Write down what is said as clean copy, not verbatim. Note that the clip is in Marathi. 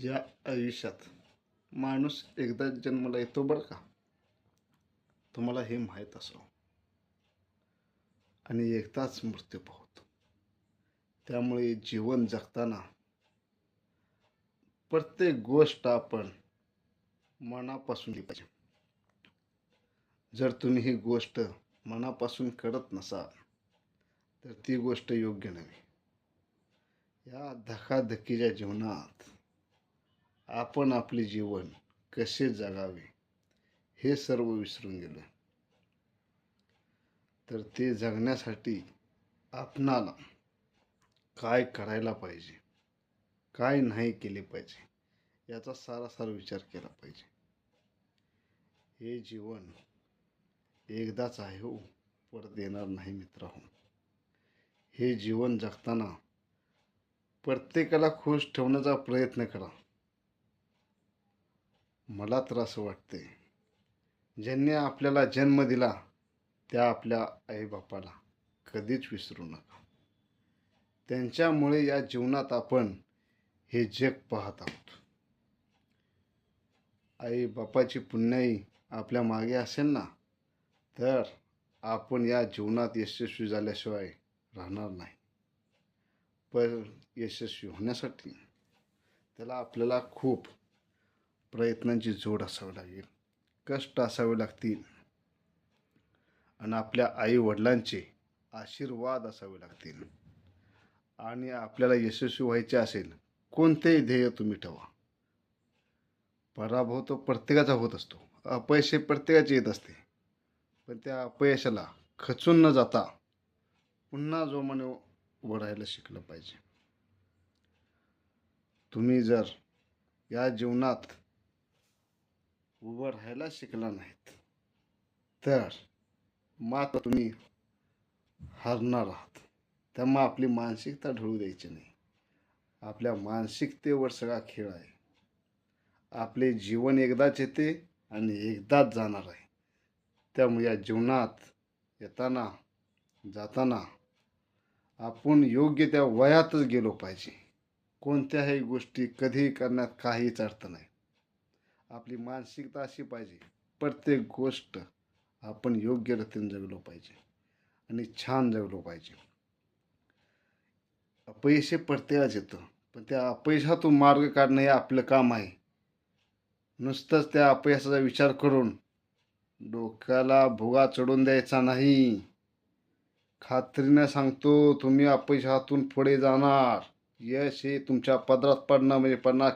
या आयुष्यात माणूस एकदा जन्माला येतो बरं का. तुम्हाला हे माहीत असावं. आणि एकदाच मृत्यू पावतो. त्यामुळे जीवन जगताना प्रत्येक गोष्ट आपण मनापासून केली पाहिजे. जर तुम्ही ही गोष्ट मनापासून करत नसाल तर ती गोष्ट योग्य नव्हे. या धकाधकीच्या जीवनात आपण आपले जीवन कसे जगावे हे सर्व विसरून गेलो. तर ते जगण्यासाठी आपणाला काय करायला पाहिजे, काय नाही केले पाहिजे याचा सारासार विचार केला पाहिजे. हे जीवन एकदाच आहे हो, परत येणार नाही मित्रांनो. हे जीवन जगताना प्रत्येकाला खुश ठेवण्याचा प्रयत्न करा. मला तर असं वाटते, ज्यांनी आपल्याला जन्म दिला त्या आपल्या आईबापाला कधीच विसरू नका. त्यांच्यामुळे या जीवनात आपण हे जग पाहत आहोत. आई बापाची पुण्याई आपल्या मागे असेल ना, तर आपण या जीवनात यशस्वी झाल्याशिवाय राहणार नाही. पण यशस्वी होण्यासाठी त्याला आपल्याला खूप प्रयत्नांची जोड असावी लागेल, कष्ट असावे लागतील आणि आपल्या आई वडिलांचे आशीर्वाद असावे लागतील. आणि आपल्याला यशस्वी व्हायचे असेल, कोणतेही ध्येय तुम्ही ठेवा. पराभव तो प्रत्येकाचा होत असतो, अपयश प्रत्येकाचे येत असते. पण त्या अपयशाला खचून न जाता पुन्हा जोमाने उभं राहायला शिकलं पाहिजे. तुम्ही जर या जीवनात उभं राहायला शिकला नाहीत तर मात्र तुम्ही हारणार आहात. त्यामुळे आपली मानसिकता ढळू द्यायची नाही. आपल्या मानसिकतेवर सगळा खेळ आहे. आपले जीवन एकदाच येते आणि एकदाच जाणार आहे. त्यामुळे या जीवनात येताना जाताना आपण योग्य त्या वयातच गेलो पाहिजे. कोणत्याही गोष्टी कधीही करण्यात काहीच अर्थ नाही. आपली मानसिकता अशी पाहिजे, प्रत्येक गोष्ट आपण योग्य रीतीने जगलो पाहिजे आणि छान जगलो पाहिजे. अपयश प्रत्येकाच येतं, पण त्या अपयशातून मार्ग काढणं हे आपलं काम आहे. नुसतंच त्या अपयशाचा विचार करून डोक्याला भुगा चढून द्यायचा नाही. खात्रीने सांगतो, तुम्ही अपयशातून पुढे जाणार. यश हे तुमच्या पदरात पडणं म्हणजे पडणार.